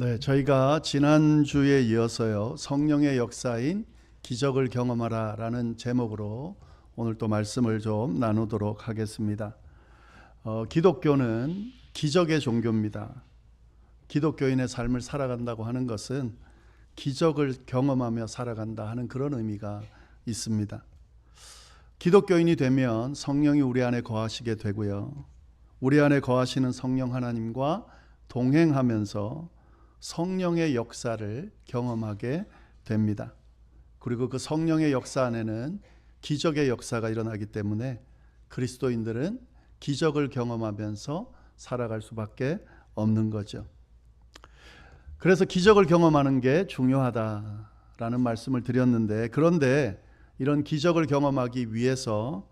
네, 저희가 지난주에 이어서요, 성령의 역사인 기적을 경험하라라는 제목으로 오늘 또 말씀을 좀 나누도록 하겠습니다. 기독교는 기적의 종교입니다. 기독교인의 삶을 살아간다고 하는 것은 기적을 경험하며 살아간다 하는 그런 의미가 있습니다. 기독교인이 되면 성령이 우리 안에 거하시게 되고요, 우리 안에 거하시는 성령 하나님과 동행하면서 성령의 역사를 경험하게 됩니다. 그리고 그 성령의 역사 안에는 기적의 역사가 일어나기 때문에 그리스도인들은 기적을 경험하면서 살아갈 수밖에 없는 거죠. 그래서 기적을 경험하는 게 중요하다라는 말씀을 드렸는데, 그런데 이런 기적을 경험하기 위해서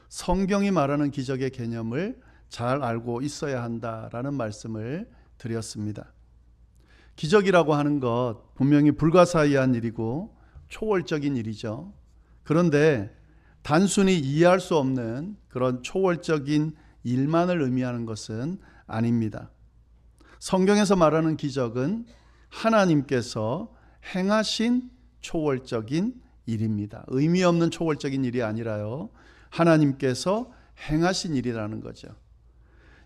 성경이 말하는 기적의 개념을 잘 알고 있어야 한다라는 말씀을 드렸습니다. 기적이라고 하는 것 분명히 불가사의한 일이고 초월적인 일이죠. 그런데 단순히 이해할 수 없는 그런 초월적인 일만을 의미하는 것은 아닙니다. 성경에서 말하는 기적은 하나님께서 행하신 초월적인 일입니다. 의미 없는 초월적인 일이 아니라요, 하나님께서 행하신 일이라는 거죠.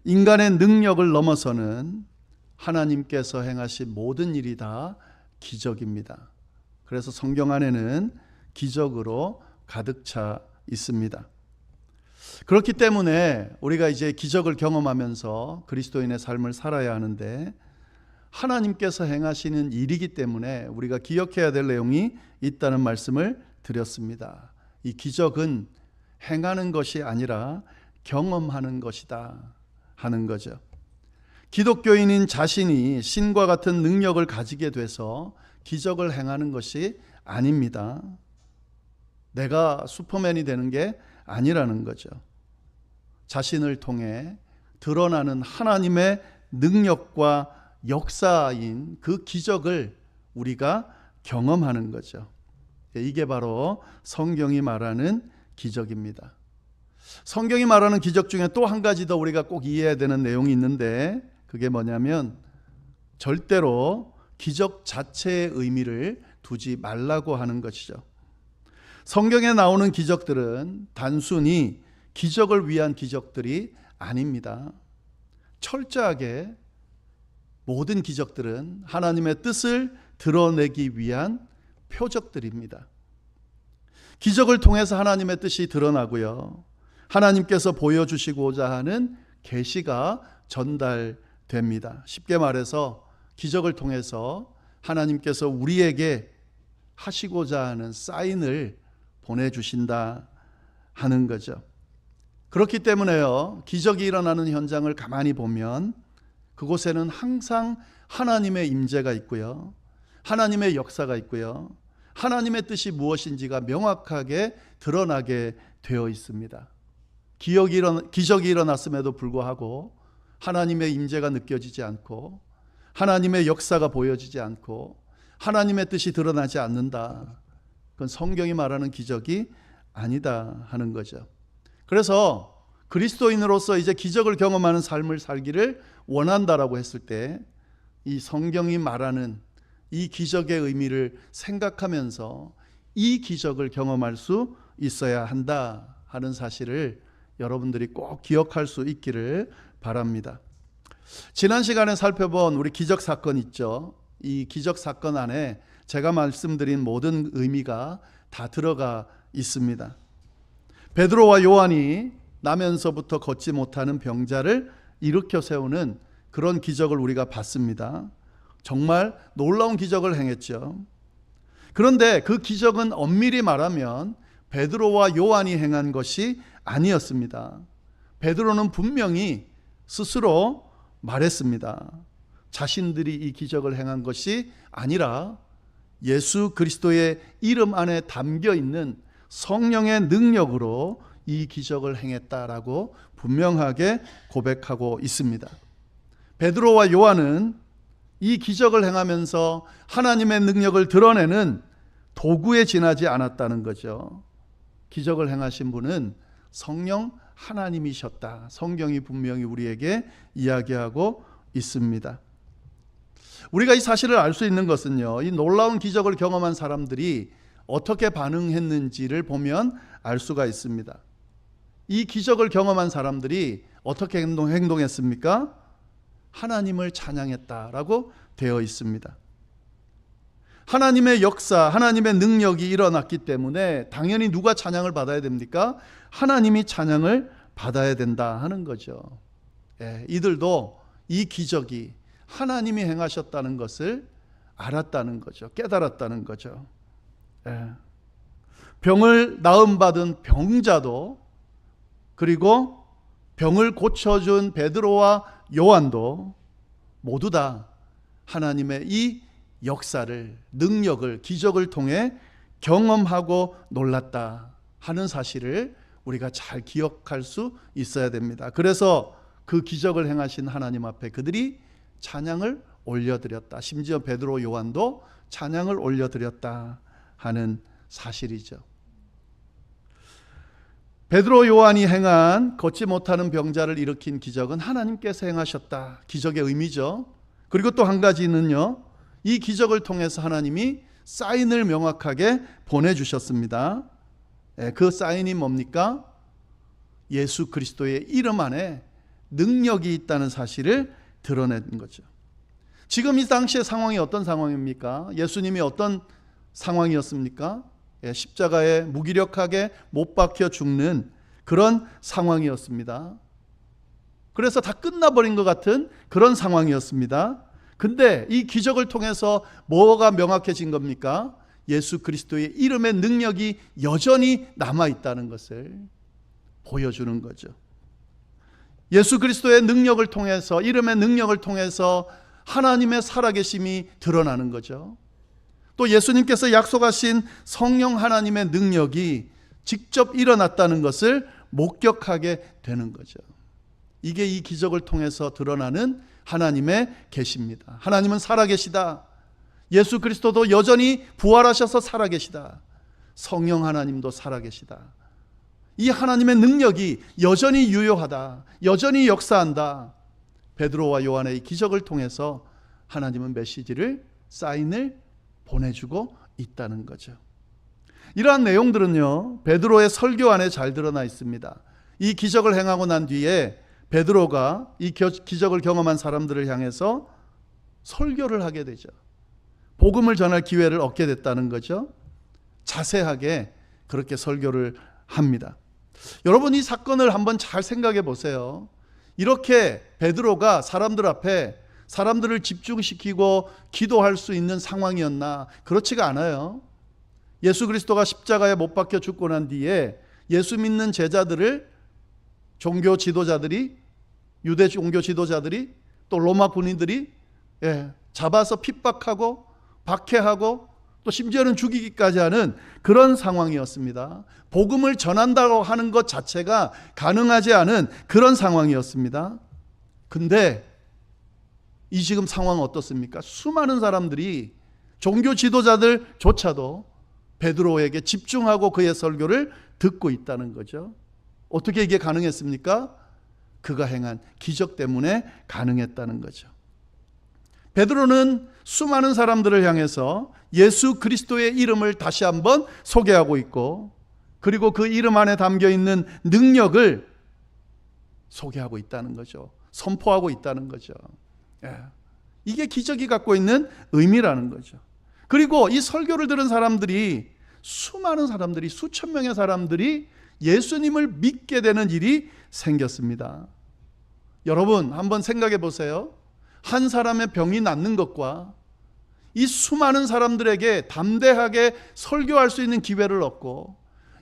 인간의 능력을 넘어서는 하나님께서 행하신 모든 일이 다 기적입니다. 그래서 성경 안에는 기적으로 가득 차 있습니다. 그렇기 때문에 우리가 이제 기적을 경험하면서 그리스도인의 삶을 살아야 하는데, 하나님께서 행하시는 일이기 때문에 우리가 기억해야 될 내용이 있다는 말씀을 드렸습니다. 이 기적은 행하는 것이 아니라 경험하는 것이다 하는 거죠. 기독교인인 자신이 신과 같은 능력을 가지게 돼서 기적을 행하는 것이 아닙니다. 내가 슈퍼맨이 되는 게 아니라는 거죠. 자신을 통해 드러나는 하나님의 능력과 역사인 그 기적을 우리가 경험하는 거죠. 이게 바로 성경이 말하는 기적입니다. 성경이 말하는 기적 중에 또 한 가지 더 우리가 꼭 이해해야 되는 내용이 있는데, 그게 뭐냐면 절대로 기적 자체의 의미를 두지 말라고 하는 것이죠. 성경에 나오는 기적들은 단순히 기적을 위한 기적들이 아닙니다. 철저하게 모든 기적들은 하나님의 뜻을 드러내기 위한 표적들입니다. 기적을 통해서 하나님의 뜻이 드러나고요, 하나님께서 보여주시고자 하는 계시가 전달됩니다. 쉽게 말해서 기적을 통해서 하나님께서 우리에게 하시고자 하는 사인을 보내주신다 하는 거죠. 그렇기 때문에요, 기적이 일어나는 현장을 가만히 보면 그곳에는 항상 하나님의 임재가 있고요, 하나님의 역사가 있고요, 하나님의 뜻이 무엇인지가 명확하게 드러나게 되어 있습니다. 기적이 일어났음에도 불구하고 하나님의 임재가 느껴지지 않고 하나님의 역사가 보여지지 않고 하나님의 뜻이 드러나지 않는다, 그건 성경이 말하는 기적이 아니다 하는 거죠. 그래서 그리스도인으로서 이제 기적을 경험하는 삶을 살기를 원한다라고 했을 때, 이 성경이 말하는 이 기적의 의미를 생각하면서 이 기적을 경험할 수 있어야 한다 하는 사실을 여러분들이 꼭 기억할 수 있기를 바랍니다. 지난 시간에 살펴본 우리 기적 사건 있죠. 이 기적 사건 안에 제가 말씀드린 모든 의미가 다 들어가 있습니다. 베드로와 요한이 나면서부터 걷지 못하는 병자를 일으켜 세우는 그런 기적을 우리가 봤습니다. 정말 놀라운 기적을 행했죠. 그런데 그 기적은 엄밀히 말하면 베드로와 요한이 행한 것이 아니었습니다. 베드로는 분명히 스스로 말했습니다. 자신들이 이 기적을 행한 것이 아니라 예수 그리스도의 이름 안에 담겨 있는 성령의 능력으로 이 기적을 행했다라고 분명하게 고백하고 있습니다. 베드로와 요한은 이 기적을 행하면서 하나님의 능력을 드러내는 도구에 지나지 않았다는 거죠. 기적을 행하신 분은 성령 하나님이셨다. 성경이 분명히 우리에게 이야기하고 있습니다. 우리가 이 사실을 알 수 있는 것은요, 이 놀라운 기적을 경험한 사람들이 어떻게 반응했는지를 보면 알 수가 있습니다. 이 기적을 경험한 사람들이 어떻게 행동했습니까? 하나님을 찬양했다라고 되어 있습니다. 하나님의 역사, 하나님의 능력이 일어났기 때문에 당연히 누가 찬양을 받아야 됩니까? 하나님이 찬양을 받아야 된다 하는 거죠. 이들도 이 기적이 하나님이 행하셨다는 것을 알았다는 거죠. 깨달았다는 거죠. 병을 나음받은 병자도, 그리고 병을 고쳐준 베드로와 요한도 모두 다 하나님의 이 역사를, 능력을, 기적을 통해 경험하고 놀랐다 하는 사실을 우리가 잘 기억할 수 있어야 됩니다. 그래서 그 기적을 행하신 하나님 앞에 그들이 찬양을 올려드렸다. 심지어 베드로, 요한도 찬양을 올려드렸다 하는 사실이죠. 베드로, 요한이 행한 걷지 못하는 병자를 일으킨 기적은 하나님께서 행하셨다. 기적의 의미죠. 그리고 또 한 가지는요, 이 기적을 통해서 하나님이 사인을 명확하게 보내주셨습니다. 그 사인이 뭡니까? 예수 그리스도의 이름 안에 능력이 있다는 사실을 드러낸 거죠. 지금 이 당시의 상황이 어떤 상황입니까? 예수님이 어떤 상황이었습니까? 십자가에 무기력하게 못 박혀 죽는 그런 상황이었습니다. 그래서 다 끝나버린 것 같은 그런 상황이었습니다. 근데 이 기적을 통해서 뭐가 명확해진 겁니까? 예수 그리스도의 이름의 능력이 여전히 남아있다는 것을 보여주는 거죠. 예수 그리스도의 능력을 통해서, 이름의 능력을 통해서 하나님의 살아계심이 드러나는 거죠. 또 예수님께서 약속하신 성령 하나님의 능력이 직접 일어났다는 것을 목격하게 되는 거죠. 이게 이 기적을 통해서 드러나는 하나님의 계시입니다. 하나님은 살아계시다. 예수 그리스도도 여전히 부활하셔서 살아계시다. 성령 하나님도 살아계시다. 이 하나님의 능력이 여전히 유효하다. 여전히 역사한다. 베드로와 요한의 이 기적을 통해서 하나님은 메시지를, 사인을 보내주고 있다는 거죠. 이러한 내용들은요, 베드로의 설교 안에 잘 드러나 있습니다. 이 기적을 행하고 난 뒤에 베드로가 이 기적을 경험한 사람들을 향해서 설교를 하게 되죠. 복음을 전할 기회를 얻게 됐다는 거죠. 자세하게 그렇게 설교를 합니다. 여러분, 이 사건을 한번 잘 생각해 보세요. 이렇게 베드로가 사람들 앞에 사람들을 집중시키고 기도할 수 있는 상황이었나? 그렇지가 않아요. 예수 그리스도가 십자가에 못 박혀 죽고 난 뒤에 예수 믿는 제자들을 종교 지도자들이, 유대 종교 지도자들이, 또 로마 군인들이 잡아서 핍박하고 박해하고 또 심지어는 죽이기까지 하는 그런 상황이었습니다. 복음을 전한다고 하는 것 자체가 가능하지 않은 그런 상황이었습니다. 근데 이 지금 상황은 어떻습니까? 수많은 사람들이, 종교 지도자들조차도 베드로에게 집중하고 그의 설교를 듣고 있다는 거죠. 어떻게 이게 가능했습니까? 그가 행한 기적 때문에 가능했다는 거죠. 베드로는 수많은 사람들을 향해서 예수 그리스도의 이름을 다시 한번 소개하고 있고, 그리고 그 이름 안에 담겨 있는 능력을 소개하고 있다는 거죠. 선포하고 있다는 거죠. 이게 기적이 갖고 있는 의미라는 거죠. 그리고 이 설교를 들은 사람들이, 수많은 사람들이, 수천 명의 사람들이 예수님을 믿게 되는 일이 생겼습니다. 여러분, 한번 생각해 보세요. 한 사람의 병이 낫는 것과 이 수많은 사람들에게 담대하게 설교할 수 있는 기회를 얻고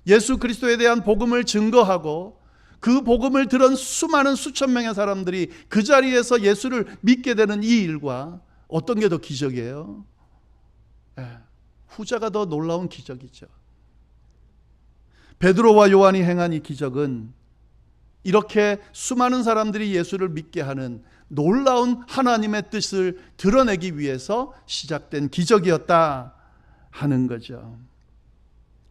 예수 그리스도에 대한 복음을 증거하고 그 복음을 들은 수많은 수천 명의 사람들이 그 자리에서 예수를 믿게 되는 이 일과 어떤 게 더 기적이에요? 후자가 더 놀라운 기적이죠. 베드로와 요한이 행한 이 기적은 이렇게 수많은 사람들이 예수를 믿게 하는 놀라운 하나님의 뜻을 드러내기 위해서 시작된 기적이었다 하는 거죠.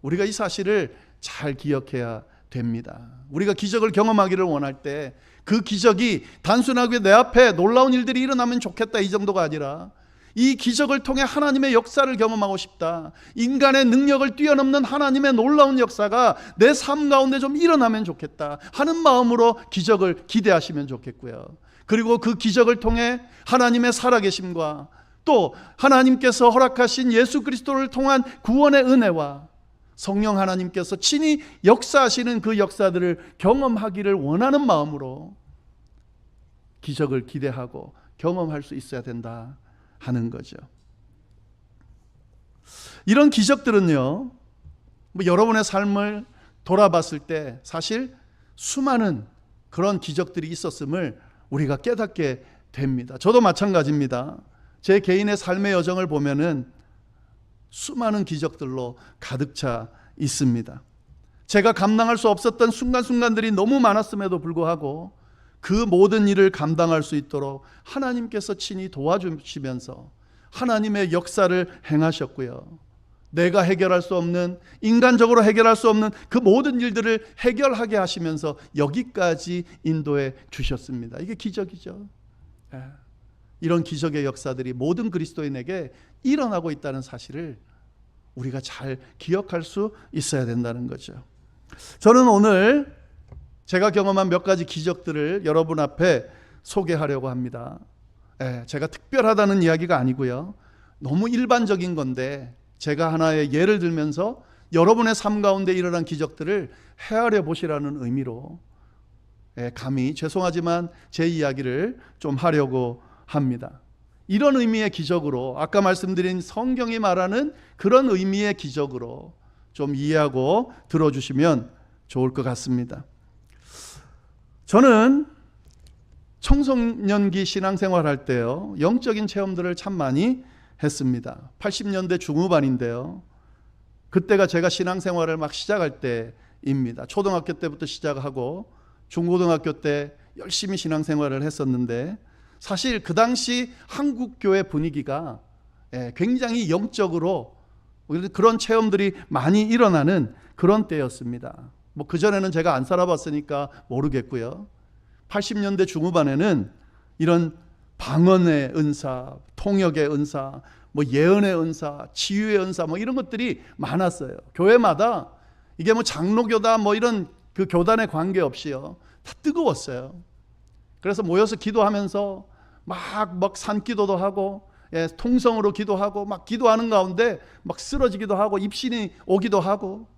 우리가 이 사실을 잘 기억해야 됩니다. 우리가 기적을 경험하기를 원할 때 그 기적이 단순하게 내 앞에 놀라운 일들이 일어나면 좋겠다, 이 정도가 아니라 이 기적을 통해 하나님의 역사를 경험하고 싶다. 인간의 능력을 뛰어넘는 하나님의 놀라운 역사가 내 삶 가운데 좀 일어나면 좋겠다 하는 마음으로 기적을 기대하시면 좋겠고요. 그리고 그 기적을 통해 하나님의 살아계심과 또 하나님께서 허락하신 예수 그리스도를 통한 구원의 은혜와 성령 하나님께서 친히 역사하시는 그 역사들을 경험하기를 원하는 마음으로 기적을 기대하고 경험할 수 있어야 된다 하는 거죠. 이런 기적들은요, 여러분의 삶을 돌아봤을 때 사실 수많은 그런 기적들이 있었음을 우리가 깨닫게 됩니다. 저도 마찬가지입니다. 제 개인의 삶의 여정을 보면은 수많은 기적들로 가득 차 있습니다. 제가 감당할 수 없었던 순간순간들이 너무 많았음에도 불구하고 그 모든 일을 감당할 수 있도록 하나님께서 친히 도와주시면서 하나님의 역사를 행하셨고요. 내가 해결할 수 없는, 인간적으로 해결할 수 없는 그 모든 일들을 해결하게 하시면서 여기까지 인도해 주셨습니다. 이게 기적이죠. 이런 기적의 역사들이 모든 그리스도인에게 일어나고 있다는 사실을 우리가 잘 기억할 수 있어야 된다는 거죠. 저는 오늘 제가 경험한 몇 가지 기적들을 여러분 앞에 소개하려고 합니다. 제가 특별하다는 이야기가 아니고요. 너무 일반적인 건데 제가 하나의 예를 들면서 여러분의 삶 가운데 일어난 기적들을 헤아려 보시라는 의미로 감히 죄송하지만 제 이야기를 좀 하려고 합니다. 이런 의미의 기적으로, 아까 말씀드린 성경이 말하는 그런 의미의 기적으로 좀 이해하고 들어주시면 좋을 것 같습니다. 저는 청소년기 신앙생활 할 때요, 영적인 체험들을 참 많이 했습니다. 80년대 중후반인데요, 그때가 제가 신앙생활을 막 시작할 때입니다. 초등학교 때부터 시작하고 중고등학교 때 열심히 신앙생활을 했었는데, 사실 그 당시 한국 교회 분위기가 굉장히 영적으로 그런 체험들이 많이 일어나는 그런 때였습니다. 그전에는 제가 안 살아봤으니까 모르겠고요. 80년대 중후반에는 이런 방언의 은사, 통역의 은사, 예언의 은사, 치유의 은사 이런 것들이 많았어요. 교회마다 이게 장로교다 이런 그 교단에 관계없이요, 다 뜨거웠어요. 그래서 모여서 기도하면서 막 산기도도 하고, 통성으로 기도하고, 막 기도하는 가운데 막 쓰러지기도 하고, 입신이 오기도 하고,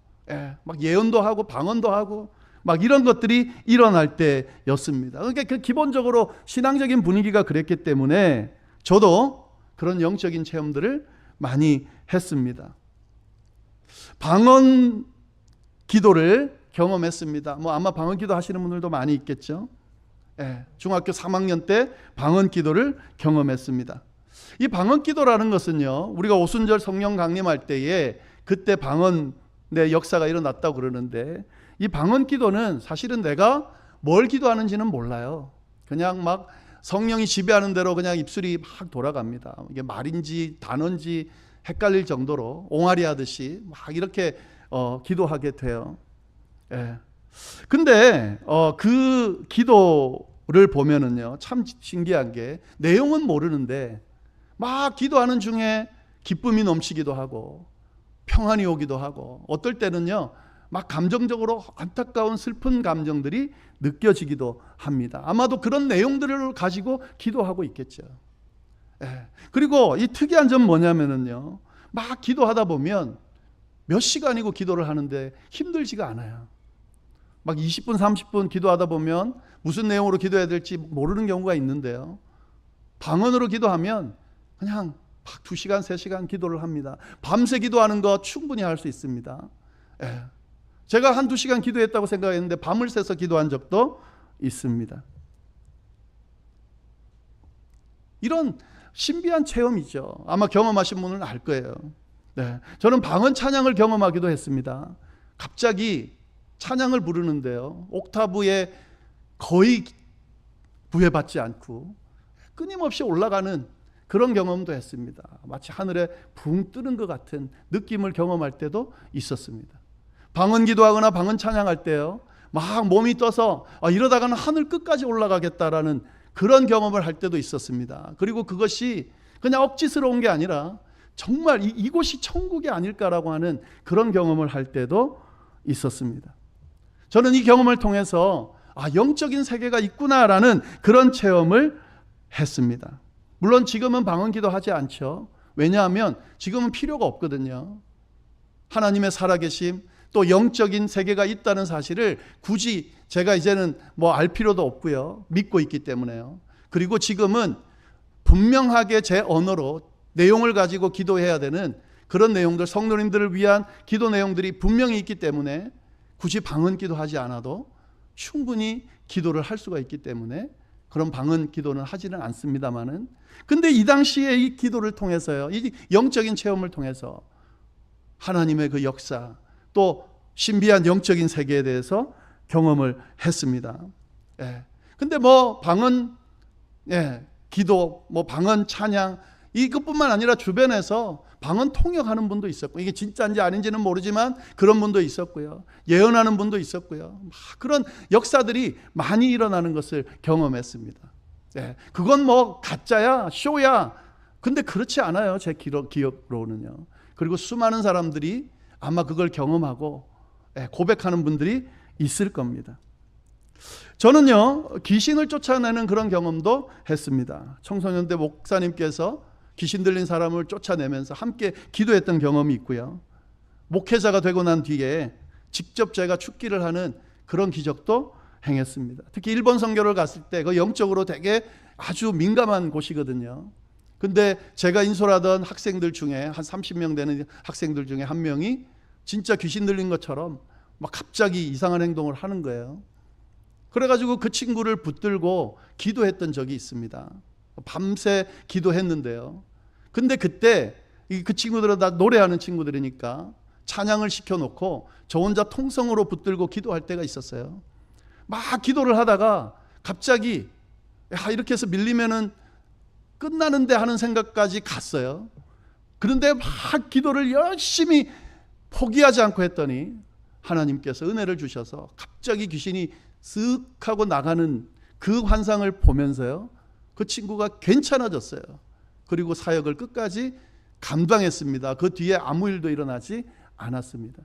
막 예언도 하고, 방언도 하고, 막 이런 것들이 일어날 때였습니다. 그러니까 기본적으로 신앙적인 분위기가 그랬기 때문에 저도 그런 영적인 체험들을 많이 했습니다. 방언 기도를 경험했습니다. 아마 방언 기도 하시는 분들도 많이 있겠죠. 중학교 3학년 때 방언 기도를 경험했습니다. 이 방언 기도라는 것은요, 우리가 오순절 성령 강림할 때에 그때 방언의 역사가 일어났다고 그러는데, 이 방언 기도는 사실은 내가 뭘 기도하는지는 몰라요. 그냥 막 성령이 지배하는 대로 그냥 입술이 막 돌아갑니다. 이게 말인지 단어인지 헷갈릴 정도로 옹알이 하듯이 막 이렇게 기도하게 돼요. 근데 그 기도를 보면은요, 참 신기한 게 내용은 모르는데 막 기도하는 중에 기쁨이 넘치기도 하고 평안이 오기도 하고, 어떨 때는요 막 감정적으로 안타까운 슬픈 감정들이 느껴지기도 합니다. 아마도 그런 내용들을 가지고 기도하고 있겠죠. 그리고 이 특이한 점 뭐냐면은요, 막 기도하다 보면 몇 시간이고 기도를 하는데 힘들지가 않아요. 막 20분 30분 기도하다 보면 무슨 내용으로 기도해야 될지 모르는 경우가 있는데요, 방언으로 기도하면 그냥 막 2시간 3시간 기도를 합니다. 밤새 기도하는 거 충분히 할 수 있습니다. 제가 한 2시간 기도했다고 생각했는데 밤을 새서 기도한 적도 있습니다. 이런 신비한 체험이죠. 아마 경험하신 분은 알 거예요. 저는 방언 찬양을 경험하기도 했습니다. 갑자기 찬양을 부르는데요, 옥타브에 거의 구애받지 않고 끊임없이 올라가는 그런 경험도 했습니다. 마치 하늘에 붕 뜨는 것 같은 느낌을 경험할 때도 있었습니다. 방언 기도하거나 방언 찬양할 때요, 막 몸이 떠서 이러다가는 하늘 끝까지 올라가겠다라는 그런 경험을 할 때도 있었습니다. 그리고 그것이 그냥 억지스러운 게 아니라 정말 이곳이 천국이 아닐까라고 하는 그런 경험을 할 때도 있었습니다. 저는 이 경험을 통해서 영적인 세계가 있구나라는 그런 체험을 했습니다. 물론 지금은 방언기도 하지 않죠. 왜냐하면 지금은 필요가 없거든요. 하나님의 살아계심, 또 영적인 세계가 있다는 사실을 굳이 제가 이제는 알 필요도 없고요. 믿고 있기 때문에요. 그리고 지금은 분명하게 제 언어로 내용을 가지고 기도해야 되는 그런 내용들, 성도님들을 위한 기도 내용들이 분명히 있기 때문에 굳이 방언 기도하지 않아도 충분히 기도를 할 수가 있기 때문에 그런 방언 기도는 하지는 않습니다만은, 근데 이 당시에 이 기도를 통해서요, 이 영적인 체험을 통해서 하나님의 그 역사, 또 신비한 영적인 세계에 대해서 경험을 했습니다. 근데 방언 기도, 방언 찬양, 이것뿐만 아니라 주변에서 방언 통역하는 분도 있었고, 이게 진짜인지 아닌지는 모르지만 그런 분도 있었고요. 예언하는 분도 있었고요. 그런 역사들이 많이 일어나는 것을 경험했습니다. 그건 가짜야, 쇼야. 근데 그렇지 않아요. 제 기억으로는요. 그리고 수많은 사람들이 아마 그걸 경험하고 고백하는 분들이 있을 겁니다. 저는요, 귀신을 쫓아내는 그런 경험도 했습니다. 청소년 때 목사님께서 귀신 들린 사람을 쫓아내면서 함께 기도했던 경험이 있고요. 목회자가 되고 난 뒤에 직접 제가 축기를 하는 그런 기적도 행했습니다. 특히 일본 선교를 갔을 때 그 영적으로 되게 아주 민감한 곳이거든요. 근데 제가 인솔하던 학생들 중에 한 30명 되는 학생들 중에 한 명이 진짜 귀신 들린 것처럼 갑자기 이상한 행동을 하는 거예요. 그래가지고 그 친구를 붙들고 기도했던 적이 있습니다. 밤새 기도했는데요. 근데 그때 그 친구들은 다 노래하는 친구들이니까 찬양을 시켜놓고 저 혼자 통성으로 붙들고 기도할 때가 있었어요. 막 기도를 하다가 갑자기 이렇게 해서 밀리면은 끝나는데 하는 생각까지 갔어요. 그런데 막 기도를 열심히 포기하지 않고 했더니 하나님께서 은혜를 주셔서 갑자기 귀신이 쓱 하고 나가는 그 환상을 보면서요, 그 친구가 괜찮아졌어요. 그리고 사역을 끝까지 감당했습니다. 그 뒤에 아무 일도 일어나지 않았습니다.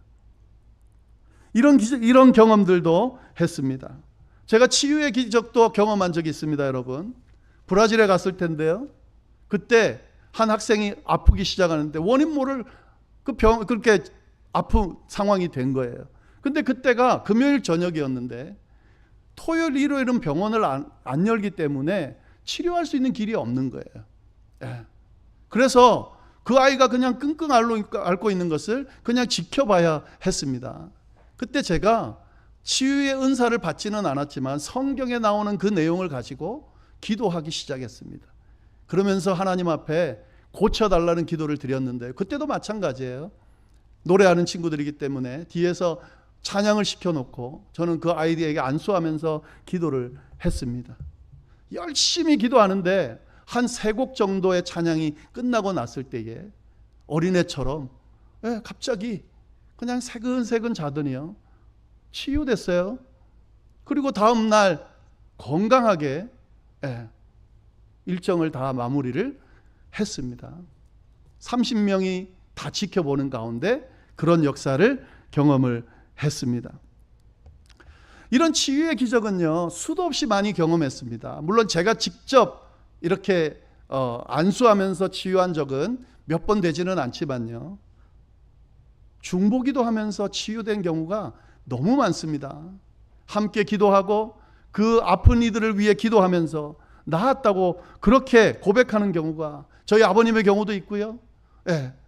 이런 경험들도 했습니다. 제가 치유의 기적도 경험한 적이 있습니다, 여러분. 브라질에 갔을 텐데요. 그때 한 학생이 아프기 시작하는데 원인 모를 그렇게 아픈 상황이 된 거예요. 근데 그때가 금요일 저녁이었는데 토요일, 일요일은 병원을 안 열기 때문에 치료할 수 있는 길이 없는 거예요. 그래서 그 아이가 그냥 끙끙 앓고 있는 것을 그냥 지켜봐야 했습니다. 그때 제가 치유의 은사를 받지는 않았지만 성경에 나오는 그 내용을 가지고 기도하기 시작했습니다. 그러면서 하나님 앞에 고쳐달라는 기도를 드렸는데, 그때도 마찬가지예요. 노래하는 친구들이기 때문에 뒤에서 찬양을 시켜놓고 저는 그 아이들에게 안수하면서 기도를 했습니다. 열심히 기도하는데 한 3곡 정도의 찬양이 끝나고 났을 때에 어린애처럼 갑자기 그냥 새근새근 자더니요, 치유됐어요. 그리고 다음 날 건강하게 일정을 다 마무리를 했습니다. 30명이 다 지켜보는 가운데 그런 역사를 경험을 했습니다. 이런 치유의 기적은요, 수도 없이 많이 경험했습니다. 물론 제가 직접 이렇게 안수하면서 치유한 적은 몇 번 되지는 않지만요, 중보기도 하면서 치유된 경우가 너무 많습니다. 함께 기도하고 그 아픈 이들을 위해 기도하면서 나았다고 그렇게 고백하는 경우가 저희 아버님의 경우도 있고요,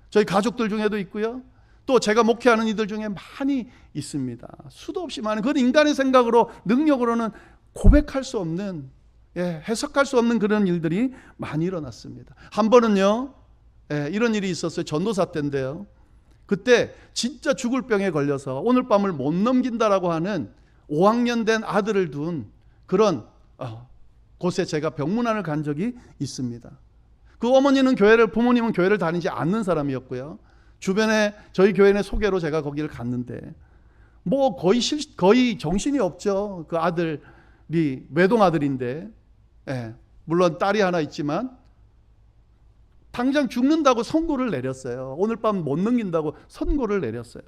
저희 가족들 중에도 있고요, 또 제가 목회하는 이들 중에 많이 있습니다. 수도 없이 많은, 그건 인간의 생각으로, 능력으로는 고백할 수 없는, 해석할 수 없는 그런 일들이 많이 일어났습니다. 한 번은요, 이런 일이 있었어요. 전도사 때인데요. 그때 진짜 죽을 병에 걸려서 오늘 밤을 못 넘긴다라고 하는 5학년 된 아들을 둔 그런 곳에 제가 병문안을 간 적이 있습니다. 그 어머니는 부모님은 교회를 다니지 않는 사람이었고요. 주변에 저희 교회의 소개로 제가 거기를 갔는데 거의 정신이 없죠. 그 아들이 외동 아들인데, 물론 딸이 하나 있지만 당장 죽는다고 선고를 내렸어요. 오늘 밤 못 넘긴다고 선고를 내렸어요.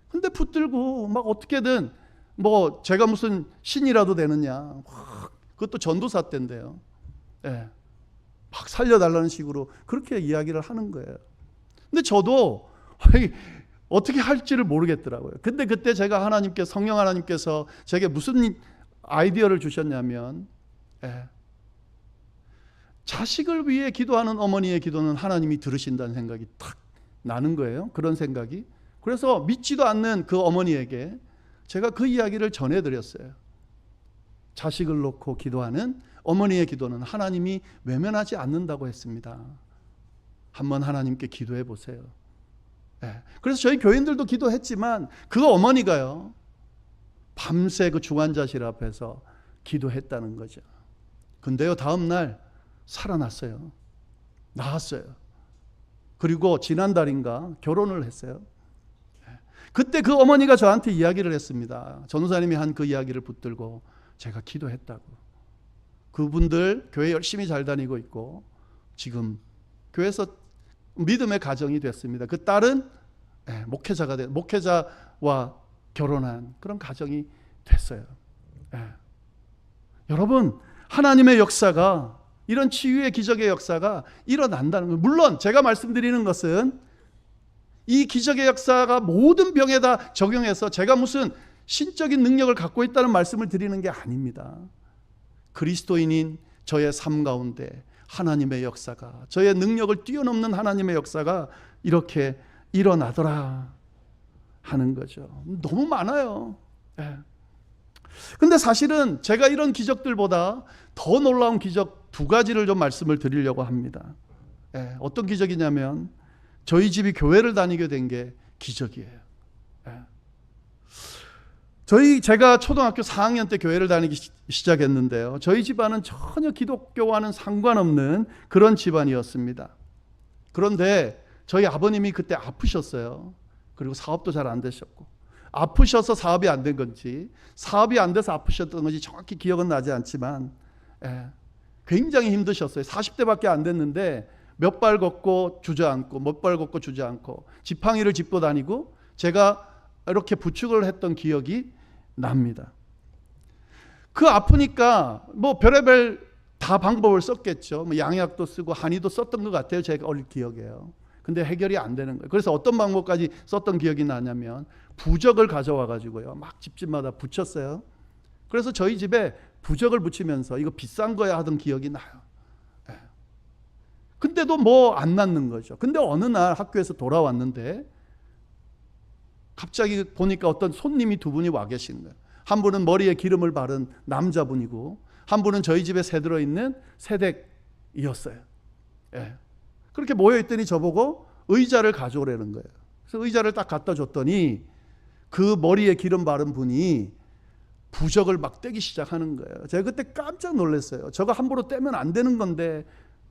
근데 붙들고 막 어떻게든 뭐 제가 무슨 신이라도 되느냐, 그것도 전도사 때인데요. 예. 막 살려달라는 식으로 그렇게 이야기를 하는 거예요. 근데 저도 어떻게 할지를 모르겠더라고요. 근데 그때 제가 성령 하나님께서 제게 무슨 아이디어를 주셨냐면, 자식을 위해 기도하는 어머니의 기도는 하나님이 들으신다는 생각이 탁 나는 거예요. 그런 생각이. 그래서 믿지도 않는 그 어머니에게 제가 그 이야기를 전해드렸어요. 자식을 놓고 기도하는 어머니의 기도는 하나님이 외면하지 않는다고 했습니다. 한번 하나님께 기도해 보세요. 그래서 저희 교인들도 기도했지만 그 어머니가요, 밤새 그 중환자실 앞에서 기도했다는 거죠. 근데요, 다음날 살아났어요. 나았어요. 그리고 지난달인가 결혼을 했어요. 그때 그 어머니가 저한테 이야기를 했습니다. 전도사님이 한 그 이야기를 붙들고 제가 기도했다고. 그분들 교회 열심히 잘 다니고 있고 지금 교회에서 믿음의 가정이 됐습니다. 그 딸은 목회자와 결혼한 그런 가정이 됐어요. 여러분, 하나님의 역사가, 이런 치유의 기적의 역사가 일어난다는 거예요. 물론 제가 말씀드리는 것은 이 기적의 역사가 모든 병에 다 적용해서 제가 무슨 신적인 능력을 갖고 있다는 말씀을 드리는 게 아닙니다. 그리스도인인 저의 삶 가운데 하나님의 역사가, 저의 능력을 뛰어넘는 하나님의 역사가 이렇게 일어나더라 하는 거죠. 너무 많아요. 근데 사실은 제가 이런 기적들보다 더 놀라운 기적 두 가지를 좀 말씀을 드리려고 합니다. 어떤 기적이냐면 저희 집이 교회를 다니게 된 게 기적이에요. 제가 초등학교 4학년 때 교회를 다니기 시작했는데요. 저희 집안은 전혀 기독교와는 상관없는 그런 집안이었습니다. 그런데 저희 아버님이 그때 아프셨어요. 그리고 사업도 잘 안 되셨고, 아프셔서 사업이 안 된 건지, 사업이 안 돼서 아프셨던 건지 정확히 기억은 나지 않지만 굉장히 힘드셨어요. 40대밖에 안 됐는데 몇 발 걷고 주저앉고, 몇 발 걷고 주저앉고, 지팡이를 짚고 다니고, 제가 이렇게 부축을 했던 기억이 납니다. 그 아프니까 뭐 별의별 다 방법을 썼겠죠. 뭐 양약도 쓰고 한의도 썼던 것 같아요. 제가 어릴 기억에요. 근데 해결이 안 되는 거예요. 그래서 어떤 방법까지 썼던 기억이 나냐면 부적을 가져와 가지고요, 막 집집마다 붙였어요. 그래서 저희 집에 부적을 붙이면서 이거 비싼 거야 하던 기억이 나요. 근데도 뭐 안 낫는 거죠. 근데 어느 날 학교에서 돌아왔는데 갑자기 보니까 어떤 손님이 두 분이 와 계시는 거예요. 한 분은 머리에 기름을 바른 남자분이고, 한 분은 저희 집에 새 들어있는 새댁이었어요. 그렇게 모여있더니 저보고 의자를 가져오라는 거예요. 그래서 의자를 딱 갖다 줬더니 그 머리에 기름 바른 분이 부적을 막 떼기 시작하는 거예요. 제가 그때 깜짝 놀랐어요. 저거 함부로 떼면 안 되는 건데,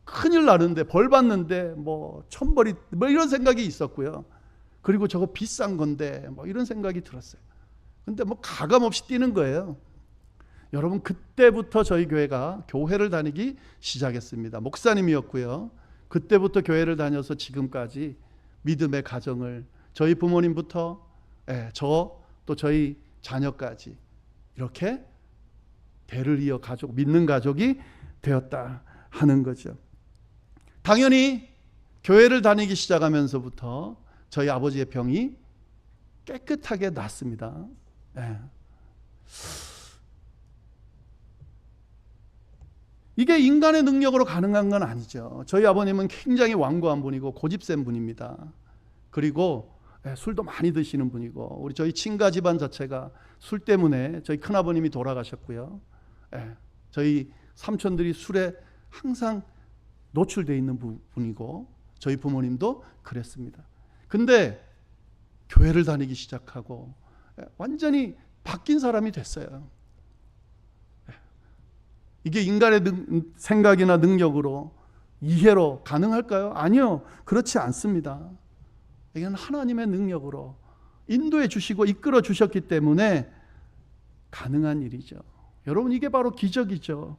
큰일 나는데, 벌 받는데, 뭐 천벌이, 뭐 이런 생각이 있었고요. 그리고 저거 비싼 건데, 뭐 이런 생각이 들었어요. 근데 뭐 가감없이 뛰는 거예요. 여러분, 그때부터 저희 교회가 교회를 다니기 시작했습니다. 목사님이었고요. 그때부터 교회를 다녀서 지금까지 믿음의 가정을, 저희 부모님부터 저 또 저희 자녀까지 이렇게 대를 이어 믿는 가족이 되었다 하는 거죠. 당연히 교회를 다니기 시작하면서부터 저희 아버지의 병이 깨끗하게 낫습니다. 이게 인간의 능력으로 가능한 건 아니죠. 저희 아버님은 굉장히 완고한 분이고 고집센 분입니다. 그리고 술도 많이 드시는 분이고, 저희 친가 집안 자체가 술 때문에 저희 큰아버님이 돌아가셨고요. 저희 삼촌들이 술에 항상 노출되어 있는 분이고, 저희 부모님도 그랬습니다. 근데 교회를 다니기 시작하고 완전히 바뀐 사람이 됐어요. 이게 인간의 생각이나 능력으로, 이해로 가능할까요? 아니요, 그렇지 않습니다. 이건 하나님의 능력으로 인도해 주시고 이끌어 주셨기 때문에 가능한 일이죠. 여러분, 이게 바로 기적이죠.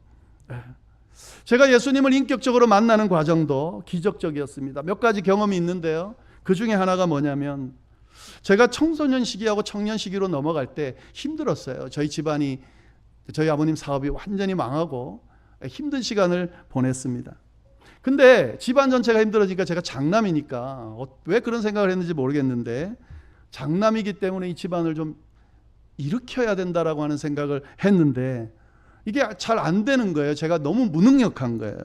제가 예수님을 인격적으로 만나는 과정도 기적적이었습니다. 몇 가지 경험이 있는데요. 그 중에 하나가 뭐냐면 제가 청소년 시기하고 청년 시기로 넘어갈 때 힘들었어요. 저희 집안이, 저희 아버님 사업이 완전히 망하고 힘든 시간을 보냈습니다. 근데 집안 전체가 힘들어지니까 제가 장남이니까 왜 그런 생각을 했는지 모르겠는데 장남이기 때문에 이 집안을 좀 일으켜야 된다라고 하는 생각을 했는데 이게 잘 안 되는 거예요. 제가 너무 무능력한 거예요.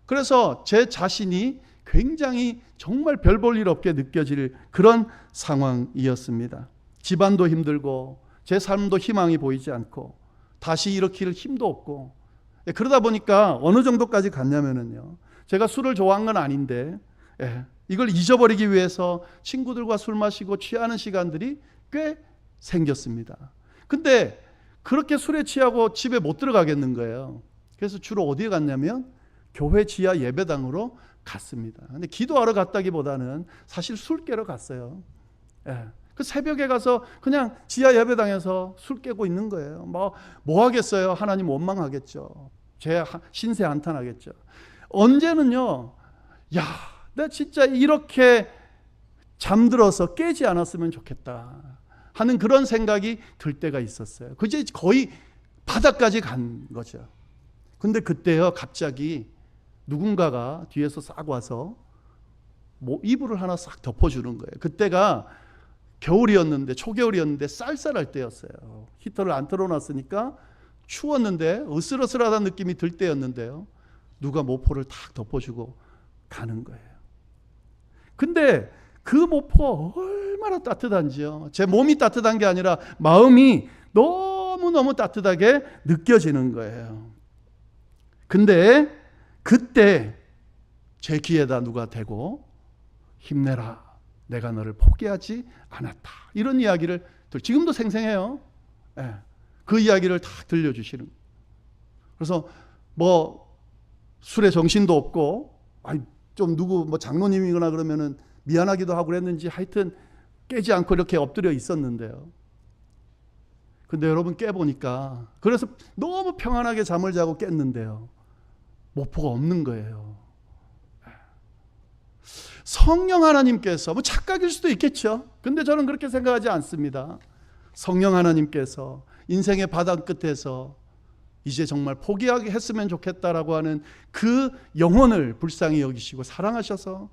그래서 제 자신이 굉장히 정말 별 볼 일 없게 느껴질 그런 상황이었습니다. 집안도 힘들고 제 삶도 희망이 보이지 않고 다시 일으킬 힘도 없고, 그러다 보니까 어느 정도까지 갔냐면요, 제가 술을 좋아한 건 아닌데 이걸 잊어버리기 위해서 친구들과 술 마시고 취하는 시간들이 꽤 생겼습니다. 근데 그렇게 술에 취하고 집에 못 들어가겠는 거예요. 그래서 주로 어디에 갔냐면 교회 지하 예배당으로 갔습니다. 근데 기도하러 갔다기보다는 사실 술 깨러 갔어요. 그 새벽에 가서 그냥 지하 예배당에서 술 깨고 있는 거예요. 뭐 하겠어요? 하나님 원망하겠죠. 제 신세 한탄하겠죠. 언제는요, 야, 나 진짜 이렇게 잠들어서 깨지 않았으면 좋겠다 하는 그런 생각이 들 때가 있었어요. 그제 거의 바닥까지 간 거죠. 근데 그때요, 갑자기 누군가가 뒤에서 싹 와서 이불을 하나 싹 덮어주는 거예요. 그때가 겨울이었는데, 초겨울이었는데 쌀쌀할 때였어요. 히터를 안 틀어놨으니까 추웠는데 으슬으슬하다는 느낌이 들 때였는데요, 누가 모포를 탁 덮어주고 가는 거예요. 근데 그 모포 얼마나 따뜻한지요. 제 몸이 따뜻한 게 아니라 마음이 너무너무 따뜻하게 느껴지는 거예요. 근데 그때 제 귀에다 누가 대고 힘내라, 내가 너를 포기하지 않았다, 이런 이야기를 지금도 생생해요. 그 이야기를 딱 들려주시는. 그래서 술에 정신도 없고, 좀 누구 장로님이거나 그러면은 미안하기도 하고 그랬는지 하여튼 깨지 않고 이렇게 엎드려 있었는데요. 근데 여러분 깨보니까, 그래서 너무 평안하게 잠을 자고 깼는데요, 모포가 없는 거예요. 성령 하나님께서, 착각일 수도 있겠죠. 근데 저는 그렇게 생각하지 않습니다. 성령 하나님께서 인생의 바닥 끝에서 이제 정말 포기하게 했으면 좋겠다라고 하는 그 영혼을 불쌍히 여기시고 사랑하셔서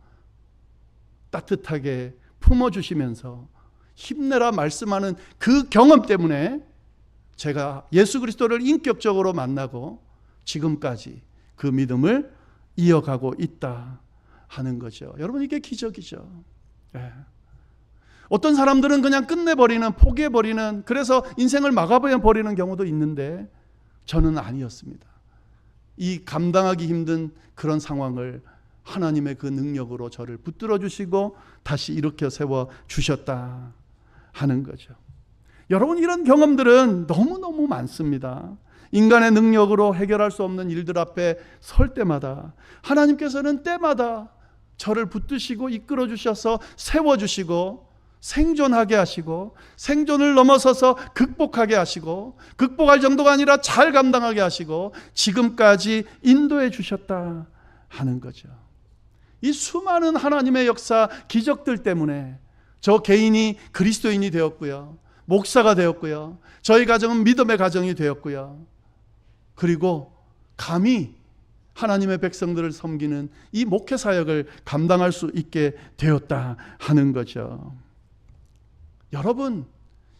따뜻하게 품어주시면서 힘내라 말씀하는 그 경험 때문에 제가 예수 그리스도를 인격적으로 만나고 지금까지 그 믿음을 이어가고 있다 하는 거죠. 여러분, 이게 기적이죠. 어떤 사람들은 그냥 끝내버리는, 포기해버리는, 그래서 인생을 막아버리는 경우도 있는데 저는 아니었습니다. 이 감당하기 힘든 그런 상황을 하나님의 그 능력으로 저를 붙들어 주시고 다시 일으켜 세워 주셨다 하는 거죠. 여러분, 이런 경험들은 너무너무 많습니다. 인간의 능력으로 해결할 수 없는 일들 앞에 설 때마다 하나님께서는 때마다 저를 붙드시고 이끌어 주셔서 세워 주시고 생존하게 하시고 생존을 넘어서서 극복하게 하시고 극복할 정도가 아니라 잘 감당하게 하시고 지금까지 인도해 주셨다 하는 거죠. 이 수많은 하나님의 역사, 기적들 때문에 저 개인이 그리스도인이 되었고요, 목사가 되었고요, 저희 가정은 믿음의 가정이 되었고요, 그리고 감히 하나님의 백성들을 섬기는 이 목회 사역을 감당할 수 있게 되었다 하는 거죠. 여러분,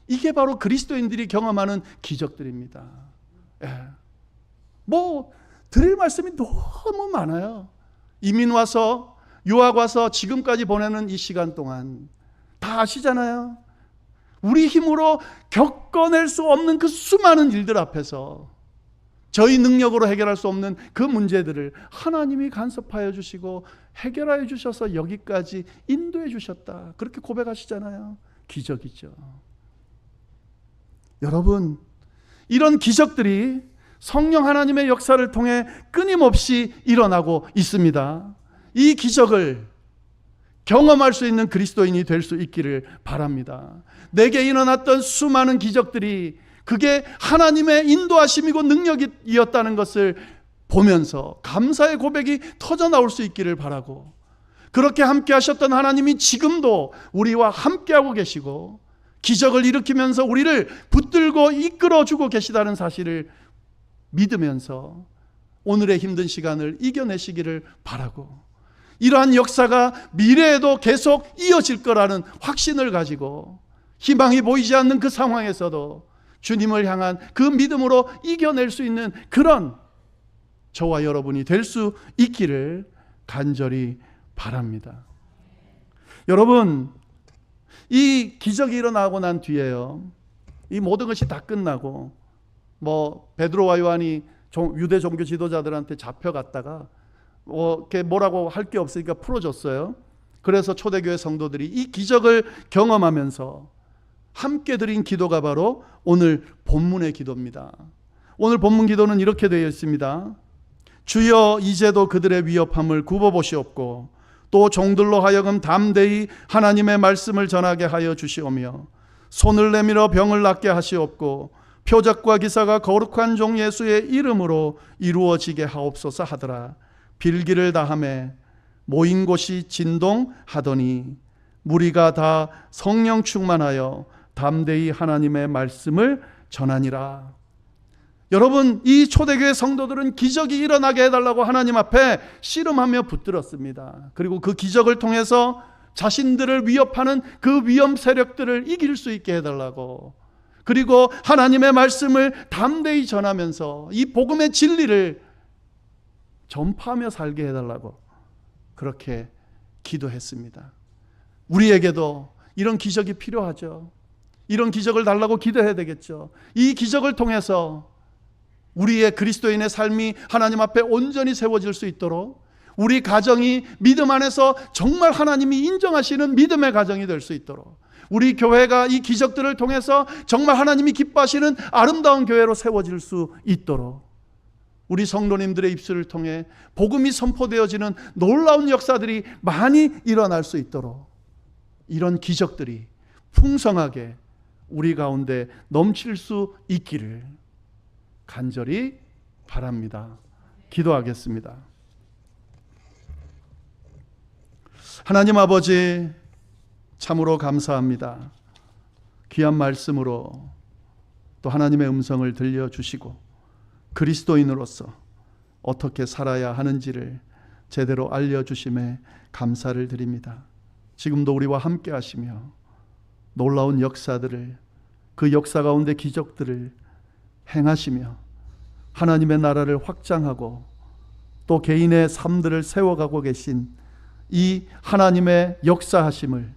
이게 바로 그리스도인들이 경험하는 기적들입니다. 드릴 말씀이 너무 많아요. 이민 와서, 유학 와서 지금까지 보내는 이 시간 동안 다 아시잖아요. 우리 힘으로 겪어낼 수 없는 그 수많은 일들 앞에서 저희 능력으로 해결할 수 없는 그 문제들을 하나님이 간섭하여 주시고 해결하여 주셔서 여기까지 인도해 주셨다, 그렇게 고백하시잖아요. 기적이죠. 여러분, 이런 기적들이 성령 하나님의 역사를 통해 끊임없이 일어나고 있습니다. 이 기적을 경험할 수 있는 그리스도인이 될 수 있기를 바랍니다. 내게 일어났던 수많은 기적들이 그게 하나님의 인도하심이고 능력이었다는 것을 보면서 감사의 고백이 터져 나올 수 있기를 바라고, 그렇게 함께 하셨던 하나님이 지금도 우리와 함께하고 계시고 기적을 일으키면서 우리를 붙들고 이끌어주고 계시다는 사실을 믿으면서 오늘의 힘든 시간을 이겨내시기를 바라고, 이러한 역사가 미래에도 계속 이어질 거라는 확신을 가지고 희망이 보이지 않는 그 상황에서도 주님을 향한 그 믿음으로 이겨낼 수 있는 그런 저와 여러분이 될 수 있기를 간절히 바랍니다. 여러분, 이 기적이 일어나고 난 뒤에요, 이 모든 것이 다 끝나고 베드로와 요한이 유대 종교 지도자들한테 잡혀갔다가 뭐라고 할 게 없으니까 풀어줬어요. 그래서 초대교회 성도들이 이 기적을 경험하면서 함께 드린 기도가 바로 오늘 본문의 기도입니다. 오늘 본문 기도는 이렇게 되어 있습니다. 주여, 이제도 그들의 위협함을 굽어보시옵고 또 종들로 하여금 담대히 하나님의 말씀을 전하게 하여 주시오며 손을 내밀어 병을 낫게 하시옵고 표적과 기사가 거룩한 종 예수의 이름으로 이루어지게 하옵소서 하더라. 빌기를 다하매 모인 곳이 진동하더니 무리가 다 성령 충만하여 담대히 하나님의 말씀을 전하니라. 여러분, 이 초대교회 성도들은 기적이 일어나게 해달라고 하나님 앞에 씨름하며 붙들었습니다. 그리고 그 기적을 통해서 자신들을 위협하는 그 위험 세력들을 이길 수 있게 해달라고, 그리고 하나님의 말씀을 담대히 전하면서 이 복음의 진리를 전파하며 살게 해달라고 그렇게 기도했습니다. 우리에게도 이런 기적이 필요하죠. 이런 기적을 달라고 기도해야 되겠죠. 이 기적을 통해서 우리의 그리스도인의 삶이 하나님 앞에 온전히 세워질 수 있도록, 우리 가정이 믿음 안에서 정말 하나님이 인정하시는 믿음의 가정이 될 수 있도록, 우리 교회가 이 기적들을 통해서 정말 하나님이 기뻐하시는 아름다운 교회로 세워질 수 있도록, 우리 성도님들의 입술을 통해 복음이 선포되어지는 놀라운 역사들이 많이 일어날 수 있도록, 이런 기적들이 풍성하게 우리 가운데 넘칠 수 있기를 간절히 바랍니다. 기도하겠습니다. 하나님 아버지, 참으로 감사합니다. 귀한 말씀으로 또 하나님의 음성을 들려주시고 그리스도인으로서 어떻게 살아야 하는지를 제대로 알려주심에 감사를 드립니다. 지금도 우리와 함께 하시며 놀라운 역사들을, 그 역사 가운데 기적들을 행하시며 하나님의 나라를 확장하고 또 개인의 삶들을 세워가고 계신 이 하나님의 역사하심을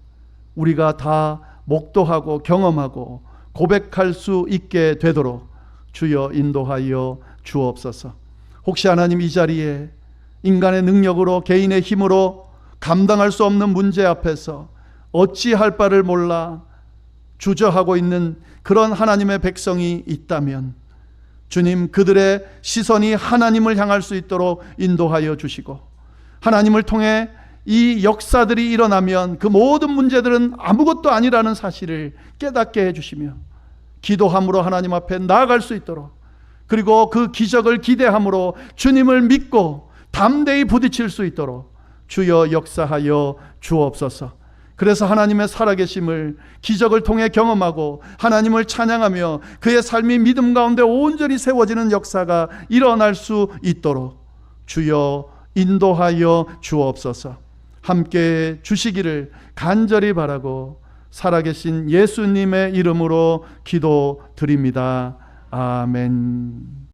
우리가 다 목도하고 경험하고 고백할 수 있게 되도록 주여 인도하여 주옵소서. 혹시 하나님 이 자리에 인간의 능력으로, 개인의 힘으로 감당할 수 없는 문제 앞에서 어찌할 바를 몰라 주저하고 있는 그런 하나님의 백성이 있다면 주님, 그들의 시선이 하나님을 향할 수 있도록 인도하여 주시고, 하나님을 통해 이 역사들이 일어나면 그 모든 문제들은 아무것도 아니라는 사실을 깨닫게 해주시며 기도함으로 하나님 앞에 나아갈 수 있도록, 그리고 그 기적을 기대함으로 주님을 믿고 담대히 부딪힐 수 있도록 주여 역사하여 주옵소서. 그래서 하나님의 살아계심을 기적을 통해 경험하고 하나님을 찬양하며 그의 삶이 믿음 가운데 온전히 세워지는 역사가 일어날 수 있도록 주여 인도하여 주옵소서. 함께 주시기를 간절히 바라고 살아계신 예수님의 이름으로 기도드립니다. 아멘.